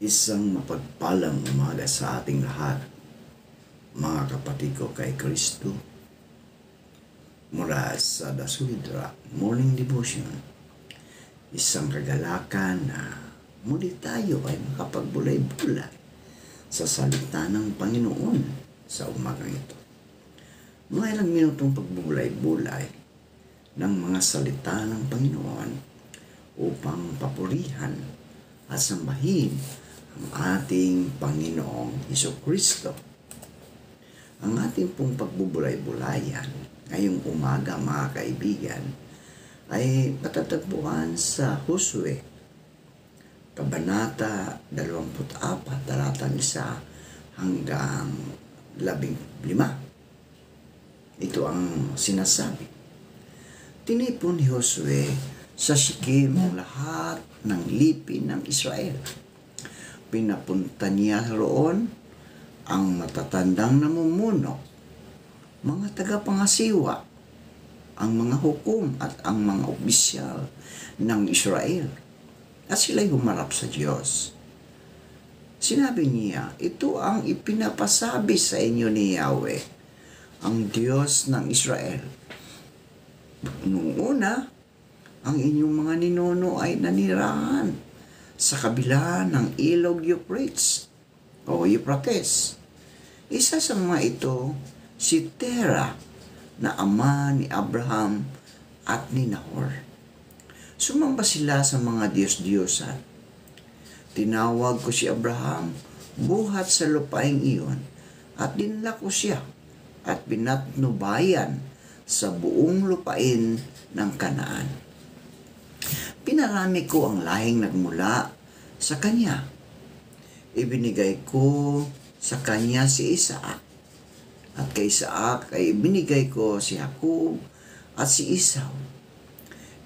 Isang mapagpalang umaga sa ating lahat, mga kapatid ko kay Kristo. Mula sa Daswidra Morning Devotion, isang kagalakan na muli tayo ay makapagbulay-bulay sa salita ng Panginoon sa umagang ito. Mga ilang minutong pagbubulay-bulay ng mga salita ng Panginoon upang papurihan at sambahin ang ating Panginoong Hesukristo. Ang ating pong pagbubulay-bulayan ngayong umaga, mga kaibigan, ay matatagpuan sa Josue, Kabanata 24, talatang 1 hanggang 15. Ito ang sinasabi. Tinipon ni Josue sa Sikim ang lahat ng lipin ng Israel. Pinapunta niya roon ang matatandang namumuno, mga tagapangasiwa, ang mga hukom at ang mga opisyal ng Israel. At sila'y humarap sa Diyos. Sinabi niya, ito ang ipinapasabi sa inyo ni Yahweh, ang Diyos ng Israel. Noong una, ang inyong mga ninuno ay nanirahan sa kabila ng ilog Euphrates o Euphrates. Isa sa mga ito, si Terah, na ama ni Abraham at ni Nahor. Sumamba sila sa mga Diyos-Diyosan. Tinawag ko si Abraham buhat sa lupaing iyon at dinala ko siya at pinatnubayan sa buong lupain ng Kanaan. Pinarami ko ang lahing nagmula sa kanya. Ibinigay ko sa kanya si Isaac. At kay Isaac ay ibinigay ko si Jacob at si Esau.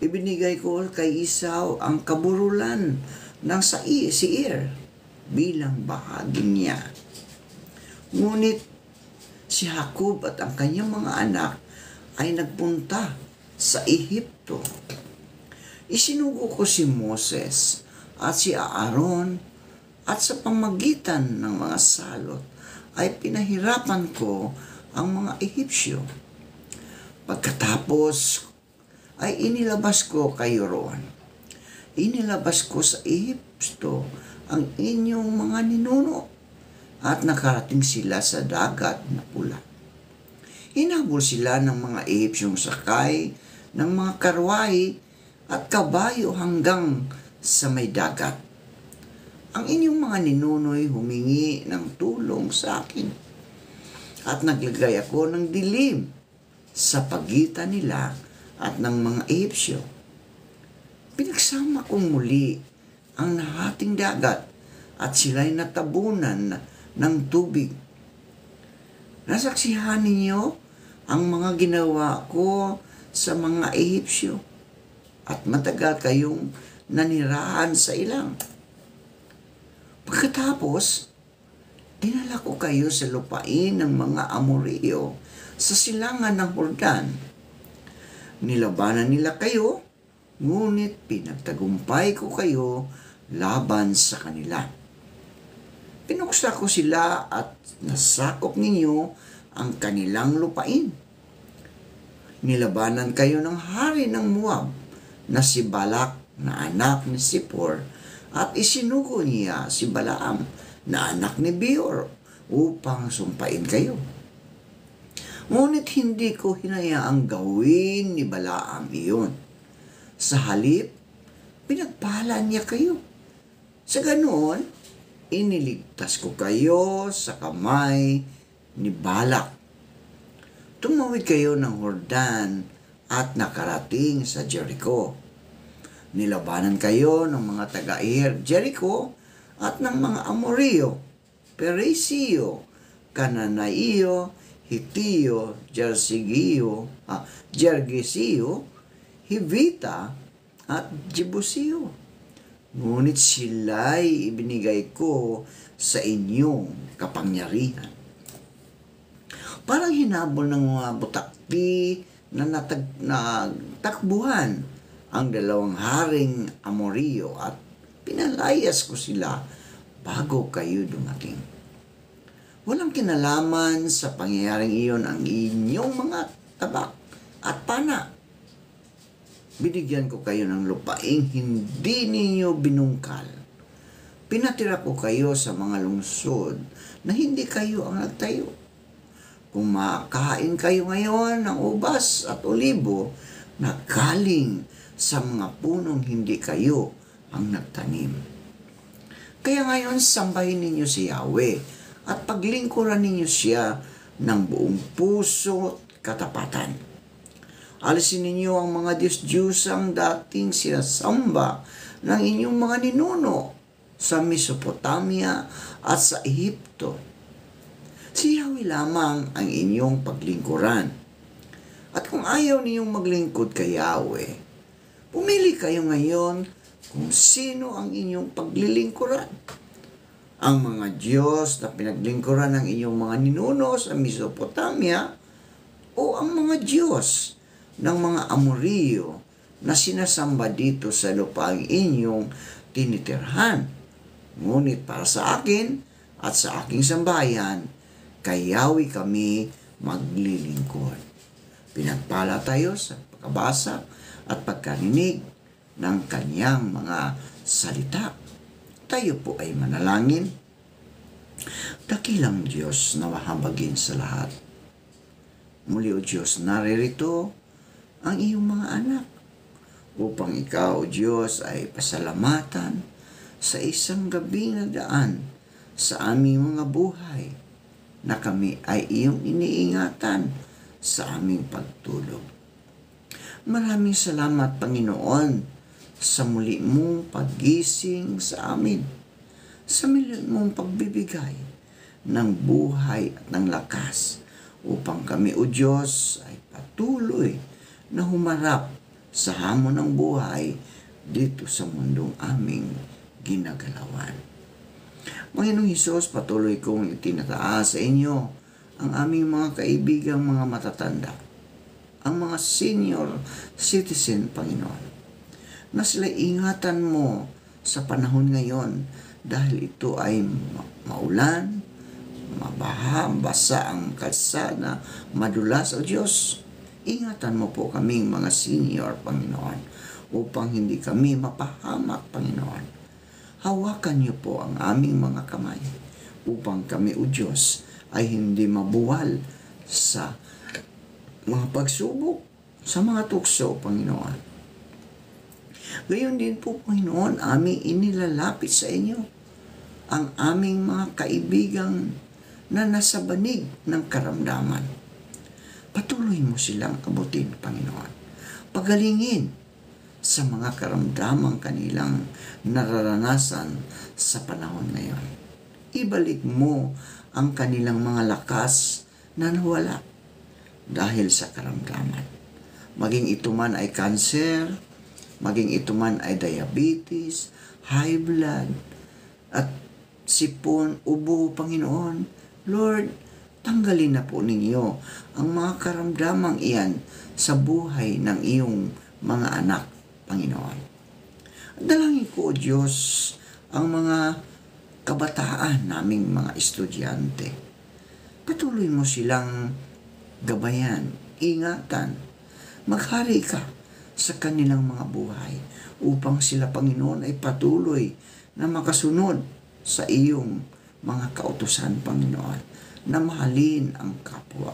Ibinigay ko kay Esau ang kaburulan ng Seir bilang bahagi niya. Ngunit si Jacob at ang kanyang mga anak ay nagpunta sa Ehipto. Isinugo ko si Moses at si Aaron at sa pamagitan ng mga salot ay pinahirapan ko ang mga Ehipsyo. Pagkatapos ay inilabas ko kayo roon. Inilabas ko sa Ehipto ang inyong mga ninuno at nakarating sila sa dagat na pula. Hinabol sila ng mga Ehipsyong sakay ng mga karwahe at kabayo hanggang sa may dagat. Ang inyong mga ninuno'y humingi ng tulong sa akin at naglagay ako ng dilim sa pagitan nila at ng mga Ehipsyo. Pinagsama kong muli ang nahating dagat at sila'y natabunan ng tubig. Nasaksihan ninyo ang mga ginawa ko sa mga Ehipsyo at matagal kayong nanirahan sa ilang. Pagkatapos, dinala ko kayo sa lupain ng mga Amoreo sa silangan ng Jordan. Nilabanan nila kayo, ngunit pinagtagumpay ko kayo laban sa kanila. Pinuksa ko sila at nasakop ninyo ang kanilang lupain. Nilabanan kayo ng hari ng Moab na si Balak na anak ni Zippor at isinugo niya si Balaam na anak ni Beor upang sumpain kayo. Ngunit hindi ko hinayaang gawin ni Balaam iyon. Sa halip, pinagpala niya kayo. Sa ganoon, iniligtas ko kayo sa kamay ni Balak. Tumawid kayo ng Jordan at nakarating sa Jericho. Nilabanan kayo ng mga taga-Jericho at ng mga Amoreo, Perizio, Kananaio, Hitio, Gergesio, Hivita, at Jebusio. Ngunit sila'y ibinigay ko sa inyong kapangyarihan. Parang hinabol ng mga butakpi na natakbuhan ang dalawang haring Amoreo at pinalayas ko sila bago kayo dumating. Walang kinalaman sa pangyayaring iyon ang inyong mga tabak at pana. Binigyan ko kayo ng lupaing hindi ninyo binungkal. Pinatira ko kayo sa mga lungsod na hindi kayo ang nagtayo. Kung makakain kayo ngayon ng ubas at olibo na galing sa mga punong hindi kayo ang nagtanim. Kaya ngayon sambahin ninyo si Yahweh at paglingkuran ninyo siya ng buong puso at katapatan. Alisin ninyo ang mga Diyos-Diyosang dating sinasamba ng inyong mga ninuno sa Mesopotamia at sa Ehipto. Si Yahweh lamang ang inyong paglingkuran. At kung ayaw ninyong maglingkod kay Yahweh, pumili kayo ngayon kung sino ang inyong paglilingkuran. Ang mga Diyos na pinaglingkuran ng inyong mga ninuno sa Mesopotamia o ang mga Diyos ng mga Amoreo na sinasamba dito sa lupaang inyong tinitirhan. Ngunit para sa akin at sa aking sambayan, kay Yahweh kami maglilingkod. Pinagpala tayo sa pagkabasa at pagkarinig ng kanyang mga salita. Tayo po ay manalangin. Dakilang Diyos na mahabagin sa lahat. Muli o Diyos, naririto ang iyong mga anak upang ikaw, o Diyos, ay pasalamatan sa isang gabi na daan sa aming mga buhay na kami ay iyong iniingatan sa aming pagtulog. Maraming salamat, Panginoon, sa muli mong paggising sa amin, sa milyon mong pagbibigay ng buhay at ng lakas upang kami, o Diyos, ay patuloy na humarap sa hamon ng buhay dito sa mundong aming ginagalawan. Panginoong Hesus, patuloy kong itinataas sa inyo ang aming mga kaibigang mga matatanda, ang mga senior citizen, Panginoon, na sila ingatan mo sa panahon ngayon dahil ito ay maulan, mabaha, basa ang kalsada, madulas. O Diyos, ingatan mo po kaming mga senior, Panginoon, upang hindi kami mapahamak, Panginoon. Hawakan niyo po ang aming mga kamay upang kami, o Diyos, ay hindi mabuwal sa mga pagsubok, sa mga tukso, Panginoon. Gayon din po, Panginoon, aming inilalapit sa inyo ang aming mga kaibigang na nasa banig ng karamdaman. Patuloy mo silang abutin, Panginoon. Pagalingin sa mga karamdamang kanilang nararanasan sa panahon ngayon. Ibalik mo ang kanilang mga lakas na nawala dahil sa karamdaman. Maging ito man ay cancer, maging ito man ay diabetes, high blood, at sipon, ubo, Panginoon. Lord, tanggalin na po ninyo ang mga karamdamang iyan sa buhay ng iyong mga anak, Panginoon. Dalangin ko, O Diyos, ang mga kabataan naming mga estudyante. Patuloy mo silang gabayan, ingatan, maghari ka sa kanilang mga buhay upang sila, Panginoon, ay patuloy na makasunod sa iyong mga kautusan, Panginoon, na mahalin ang kapwa.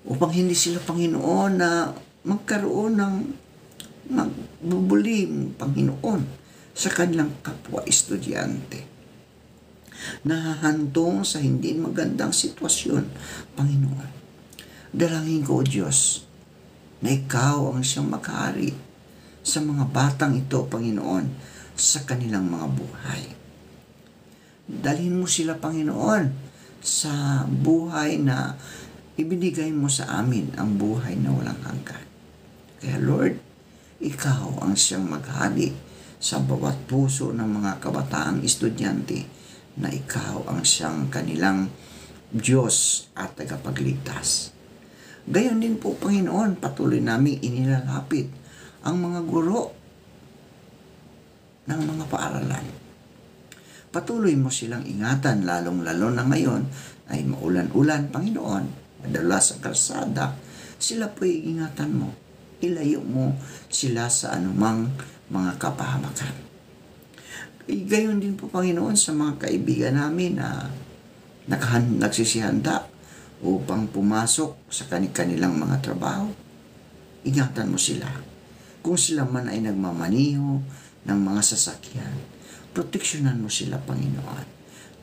Upang hindi sila, Panginoon, na magkaroon ng magbubuling, Panginoon, sa kanilang kapwa estudyante. Nahahantong sa hindi magandang sitwasyon, Panginoon. Dalangin ko, O Diyos, na ikaw ang siyang maghari sa mga batang ito, Panginoon, sa kanilang mga buhay. Dalhin mo sila, Panginoon, sa buhay na ibinigay mo sa amin, ang buhay na walang hanggan. Kaya Lord, ikaw ang siyang maghari sa bawat puso ng mga kabataang estudyante na ikaw ang siyang kanilang Diyos at tagapagligtas. Gayon din po, Panginoon, patuloy namin inilalapit ang mga guro ng mga paaralan. Patuloy mo silang ingatan, lalong-lalo na ngayon ay maulan-ulan, Panginoon, madalas sa kalsada, sila po'y ingatan mo. Ilayo mo sila sa anumang mga kapahamakan. Gayon din po, Panginoon, sa mga kaibigan namin na nagsisihanda upang pumasok sa kanilang mga trabaho. Ingatan mo sila. Kung sila man ay nagmamaniho ng mga sasakyan, proteksyonan mo sila, Panginoon.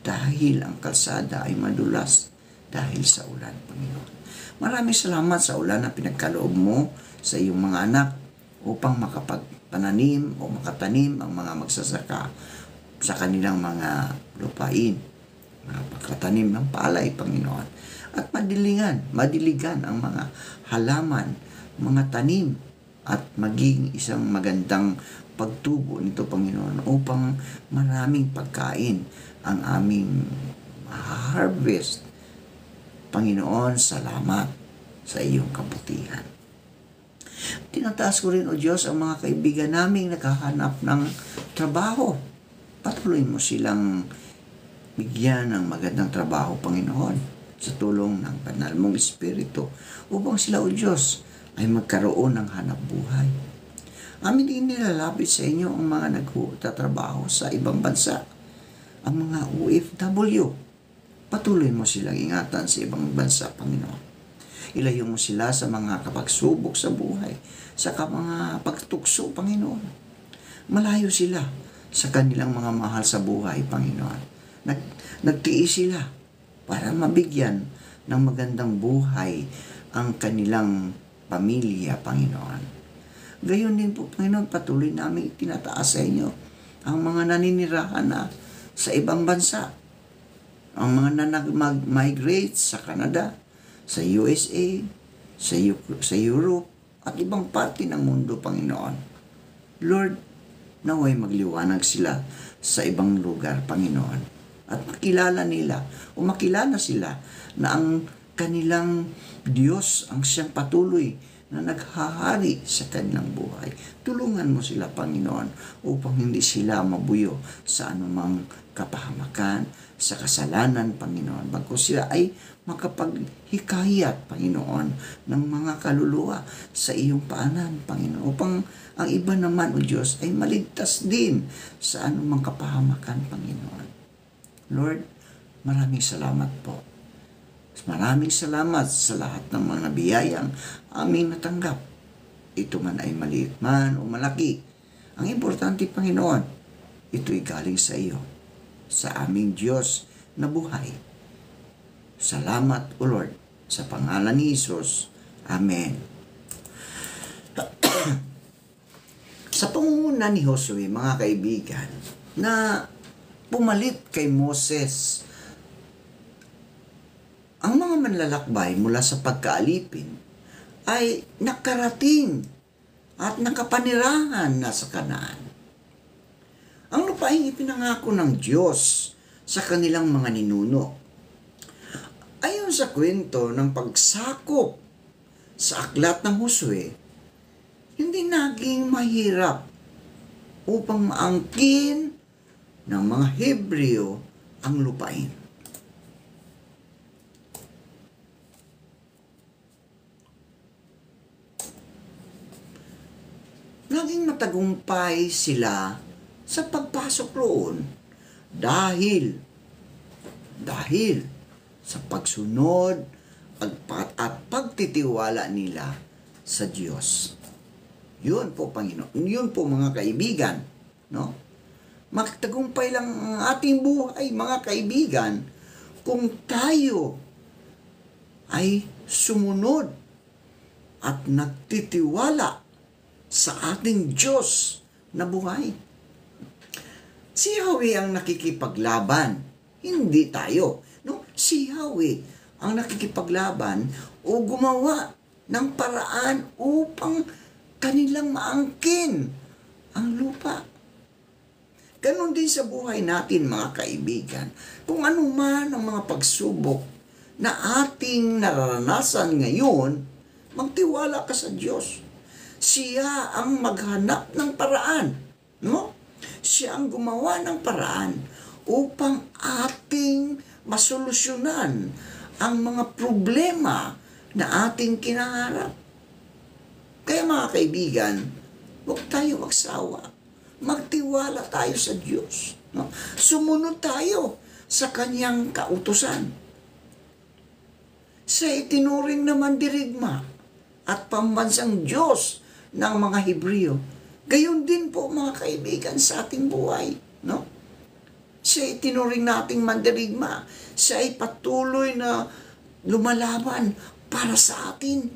Dahil ang kalsada ay madulas dahil sa ulan, Panginoon. Maraming salamat sa ulan na pinagkaloob mo sa iyong mga anak upang makapagpananim o makatanim ang mga magsasaka sa kanilang mga lupain. Makapagtanim ng palay, Panginoon. At madiligan ang mga halaman, mga tanim, at maging isang magandang pagtubo nito, Panginoon, upang maraming pagkain ang aming harvest. Panginoon, salamat sa iyong kabutihan. Tinataas ko rin, O Diyos, ang mga kaibigan naming nakahanap ng trabaho. Patuloy mo silang bigyan ng magandang trabaho, Panginoon, sa tulong ng banal mong Espiritu, upang sila, O Diyos, ay magkaroon ng hanap buhay. Amin din nilalapit sa inyo ang mga nagtatrabaho sa ibang bansa, ang mga OFW. Patuloy mo silang ingatan sa ibang bansa, Panginoon. Ilayo mo sila sa mga kapagsubok sa buhay, sa mga pagtukso, Panginoon. Malayo sila sa kanilang mga mahal sa buhay, Panginoon. Nagtiis sila para mabigyan ng magandang buhay ang kanilang pamilya, Panginoon. Gayon din po, Panginoon, patuloy namin itinataas sa inyo ang mga naninirahan na sa ibang bansa, ang mga nag-migrate sa Canada, sa USA, sa Europe, at ibang parte ng mundo, Panginoon. Lord, naway magliwanag sila sa ibang lugar, Panginoon. At makilala sila na ang kanilang Diyos ang siyang patuloy na naghahari sa kanilang buhay. Tulungan mo sila, Panginoon, upang hindi sila mabuyo sa anumang kapahamakan, sa kasalanan, Panginoon. Bagkus sila ay makapaghikayat, Panginoon, ng mga kaluluwa sa iyong paanan, Panginoon. Upang ang iba naman, O Diyos, ay maligtas din sa anumang kapahamakan, Panginoon. Lord, maraming salamat po. Maraming salamat sa lahat ng mga biyayang aming natanggap. Ito man ay maliit man o malaki. Ang importante, Panginoon, ito'y galing sa iyo, sa aming Diyos na buhay. Salamat, O Lord, sa pangalan ni Jesus. Amen. Sa pangunguna ni Josue, mga kaibigan, na pumalit kay Moses, ang mga manlalakbay mula sa pagkaalipin ay nakarating at nakapanirahan na sa Kanaan. Ang lupaing ipinangako ng Diyos sa kanilang mga ninuno. Ayon sa kwento ng pagsakop sa aklat ng Josue, hindi naging mahirap upang maangkin ng mga Hebreo ang lupain. Naging matagumpay sila sa pagpasok roon dahil sa pagsunod at pagtitiwala nila sa Diyos. Yun po, Panginoon. Yun po, mga kaibigan. No? Magtagumpay lang ang ating buhay, mga kaibigan, kung tayo ay sumunod at nagtitiwala sa ating Diyos na buhay. Si Yahweh ang nakikipaglaban, hindi tayo. No? Si Yahweh ang nakikipaglaban o gumawa ng paraan upang kanilang maangkin ang lupa. Ganon din sa buhay natin, mga kaibigan. Kung ano man ang mga pagsubok na ating nararanasan ngayon, magtiwala ka sa Diyos. Siya ang maghanap ng paraan, no? siya ang gumawa ng paraan upang ating masolusyonan ang mga problema na ating kinaharap. Kaya mga kaibigan, huwag tayo magsawa. Magtiwala tayo sa Diyos. No? Sumunod tayo sa Kanyang kautusan. Siya itinuring na mandirigma at pambansang Diyos ng mga Hebreo. Gayon din po mga kaibigan sa ating buhay. No? Siya itinuring nating mandirigma. Siya ay patuloy na lumalaban para sa atin.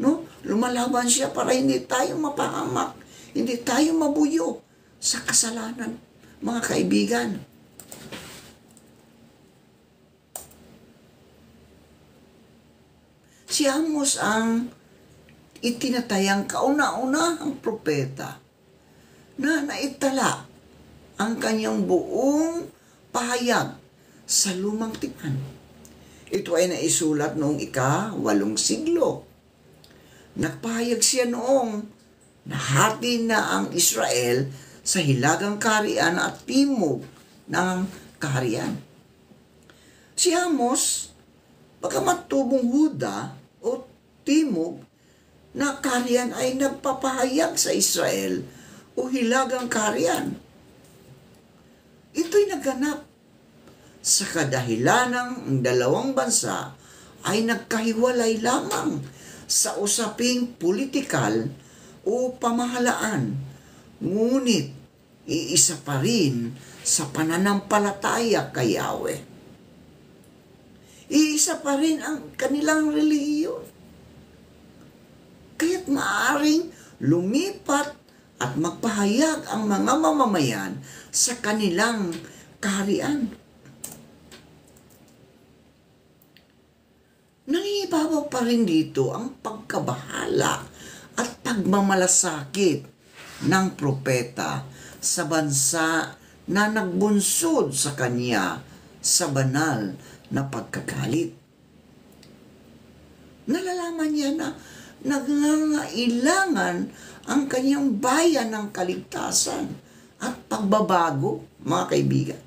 No? Lumalaban siya para hindi tayo mapahamak, hindi tayo mabuyo sa kasalanan, mga kaibigan. Si Amos ang itinatayang kauna-unahang propeta na naitala ang kanyang buong pahayag sa lumang tipan. Ito ay naisulat noong ika-8 siglo. Nagpahayag siya noong nahati na ang Israel sa hilagang kaharian at timog ng kaharian. Si Amos, bagamat tubong Huda o timog na kaharian ay nagpapahayag sa Israel o hilagang kaharian. Ito'y naganap sa kadahilanang ang dalawang bansa ay nagkahiwalay lamang sa usaping politikal o pamahalaan, ngunit iisa pa rin sa pananampalataya kay Yahweh. Iisa pa rin ang kanilang relihiyon. Kaya't maaaring lumipat at magpahayag ang mga mamamayan sa kanilang kaharian. Nangingibabaw pa rin dito ang pagkabahala at pagmamalasakit ng propeta sa bansa na nagbunsod sa kanya sa banal na pagkagalit. Nalalaman niya na nangangailangan ang kanyang bayan ng kaligtasan at pagbabago, mga kaibigan.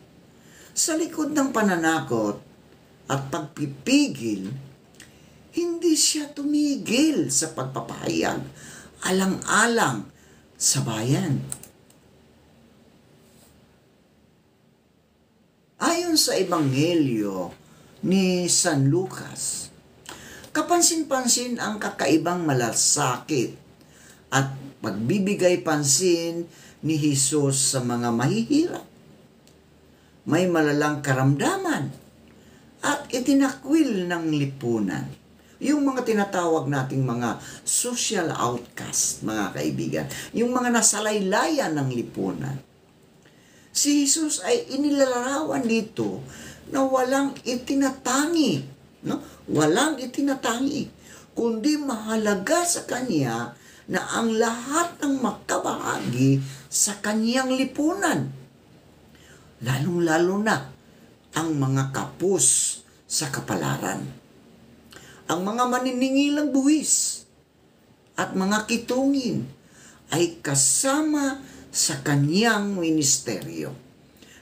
Sa likod ng pananakot at pagpipigil, hindi siya tumigil sa pagpapahayag alang-alang sa bayan. Ayon sa Ebanghelyo ni San Lucas, kapansin-pansin ang kakaibang malasakit at pagbibigay pansin ni Jesus sa mga mahihirap. May malalang karamdaman at itinakwil ng lipunan. Yung mga tinatawag nating mga social outcast, mga kaibigan. Yung mga nasalaylayan ng lipunan. Si Jesus ay inilalarawan dito na walang itinatangi. No? Walang itinatangi. Kundi mahalaga sa kanya na ang lahat ng makabahagi sa kanyang lipunan. Lalong-lalo na ang mga kapos sa kapalaran. Ang mga maniningilang buwis at mga kitungin ay kasama sa kanyang ministeryo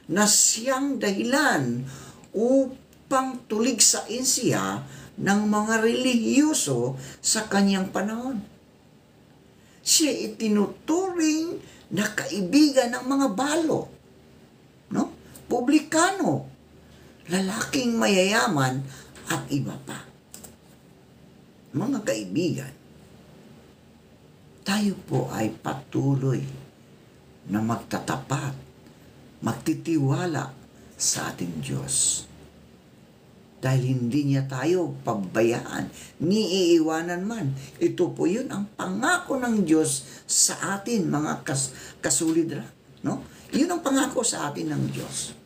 na siyang dahilan upang tuligsain siya ng mga relihiyoso sa kanyang panahon. Siya itinuturing na kaibigan ng mga balo, no? Publikano, lalaking mayayaman at iba pa. Mga kaibigan, tayo po ay patuloy na magtatapat, magtitiwala sa ating Diyos. Dahil hindi niya tayo pabayaan, ni iiwanan man. Ito po yun ang pangako ng Diyos sa atin, mga kasulidra. No? Yun ang pangako sa atin ng Diyos.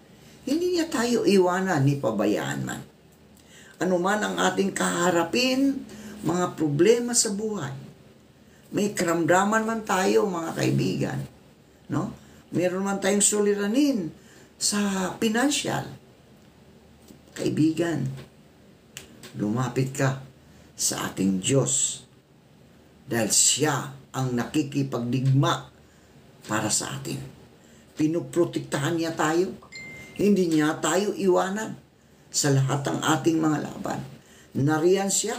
Hindi niya tayo iwanan ni pabayaan man. Ano man ang ating kaharapin, mga problema sa buhay. May karamdaman man tayo, mga kaibigan. No? Meron man tayong suliranin sa financial. Kaibigan, lumapit ka sa ating Diyos. Dahil siya ang nakikipagdigma para sa atin. Pinuprotektahan niya tayo. Hindi niya tayo iwanan sa lahat ng ating mga laban. Nariyan siya.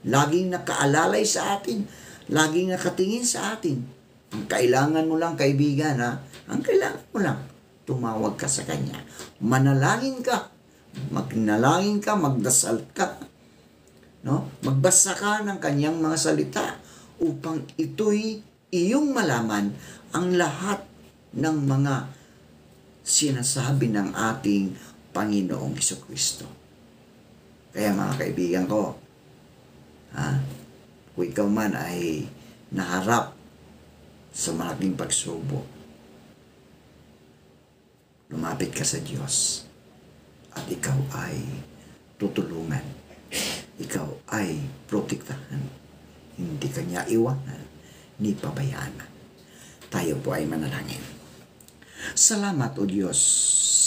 Laging nakaalalay sa atin. Laging nakatingin sa atin. Ang kailangan mo lang, kaibigan, ang kailangan mo lang, tumawag ka sa Kanya. Manalangin ka. Magnalangin ka, magdasal ka. No? Magbasa ka ng Kanyang mga salita upang ito'y iyong malaman ang lahat ng mga sinasabi ng ating Panginoong Hesukristo. Kaya mga kaibigan ko, kung ikaw man ay naharap sa malaking pagsubok, lumapit ka sa Diyos at ikaw ay tutulungan. Ikaw ay protektahan. Hindi ka niya iwanan ni pabayaan. Tayo po ay manalangin. Salamat o Diyos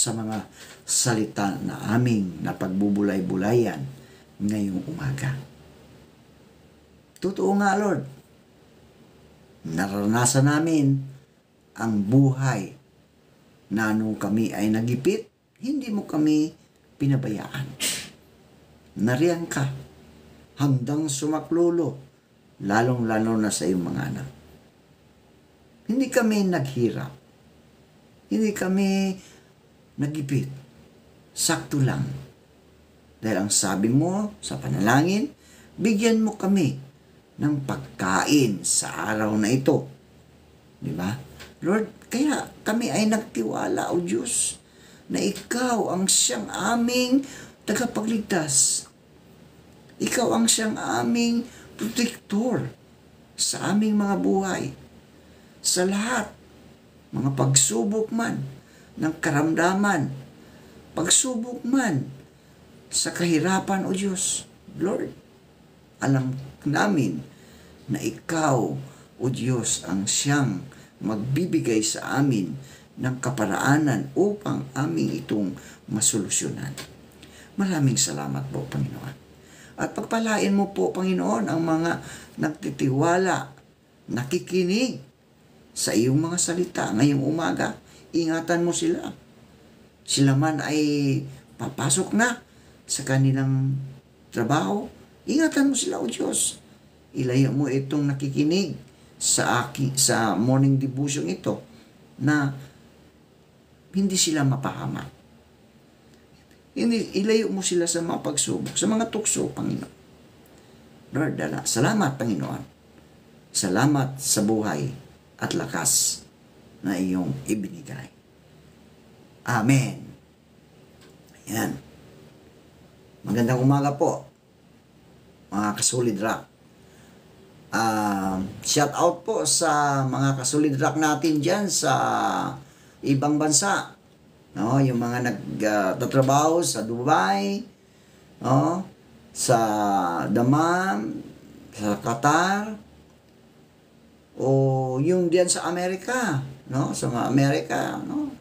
sa mga salita na aming napagbubulay-bulayan ngayong umaga. Totoo nga, Lord. Naranasan namin ang buhay na nung kami ay nagipit, hindi mo kami pinabayaan. Nariyan ka hanggang sumaklolo, lalong-lalo na sa iyong mga anak. Hindi kami naghirap. Hindi kami nagipit. Sakto lang. Dahil ang sabi mo sa panalangin, bigyan mo kami ng pagkain sa araw na ito. Di ba? Lord, kaya kami ay nagtiwala, O Diyos, na Ikaw ang siyang aming tagapagligtas. Ikaw ang siyang aming protector sa aming mga buhay. Sa lahat, mga pagsubok man ng karamdaman, pagsubok man sa kahirapan, O Diyos, Lord, alam namin na Ikaw, O Diyos, ang siyang magbibigay sa amin ng kaparaanan upang aming itong masolusyonan. Maraming salamat po, Panginoon. At pagpalain mo po, Panginoon, ang mga nagtitiwala, nakikinig sa iyong mga salita ngayong umaga. Ingatan mo sila. Sila man ay papasok na sa kanilang trabaho. Ingatan mo sila, O Diyos. Ilayo mo itong nakikinig sa morning devotion ito na hindi sila mapahamak. Ilayo mo sila sa mga pagsubok, sa mga tukso, Panginoon. Lord, salamat, Panginoon. Salamat sa buhay at lakas na iyong ibinigay. Amen. Ayan. Magandang umaga po, mga kasolid rock. Shout out po sa mga kasolid rock natin dyan sa ibang bansa. No, yung mga nagtatrabaho sa Dubai, no, sa Dammam, sa Qatar, o yung diyan sa Amerika, no, sa mga Amerika, no.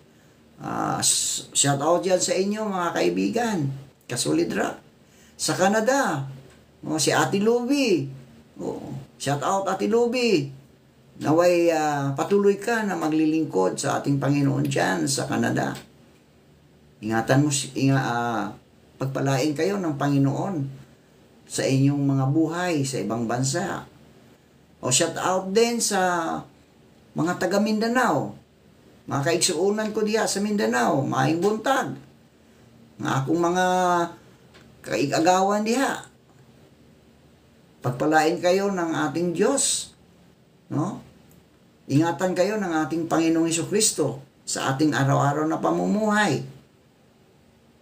Shout out diyan sa inyo, mga kaibigan, kasolid rock. Sa Canada, no, si Ate Luby. Shout out Ate Luby. Naway patuloy ka na maglilingkod sa ating Panginoon diyan sa Canada. Ingatan mo, pagpalain kayo ng Panginoon sa inyong mga buhay sa ibang bansa. O shout out din sa mga taga Mindanao. Mga kaigsuunan ko diya sa Mindanao, maayong buntag. Nga akong mga kaigagawan diha. Pagpalain kayo ng ating Diyos. No? Ingatan kayo ng ating Panginoong Hesukristo sa ating araw-araw na pamumuhay.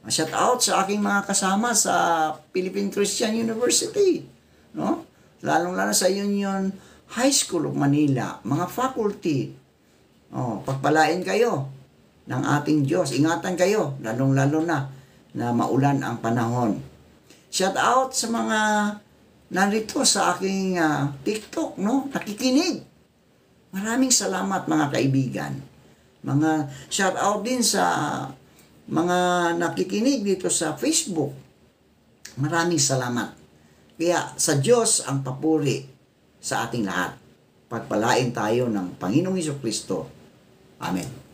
Shout out sa aking mga kasama sa Philippine Christian University. No? Lalong-lalo sa Union High School of Manila, mga faculty. Pagpalain kayo ng ating Diyos. Ingatan kayo, lalong-lalo na maulan ang panahon. Shout out sa mga narito sa aking TikTok, no? Nakikinig. Maraming salamat, mga kaibigan. Mga shout out din sa mga nakikinig dito sa Facebook. Maraming salamat. Kaya sa Diyos ang papuri sa ating lahat. Pagpalain tayo ng Panginoong Hesukristo. Amen.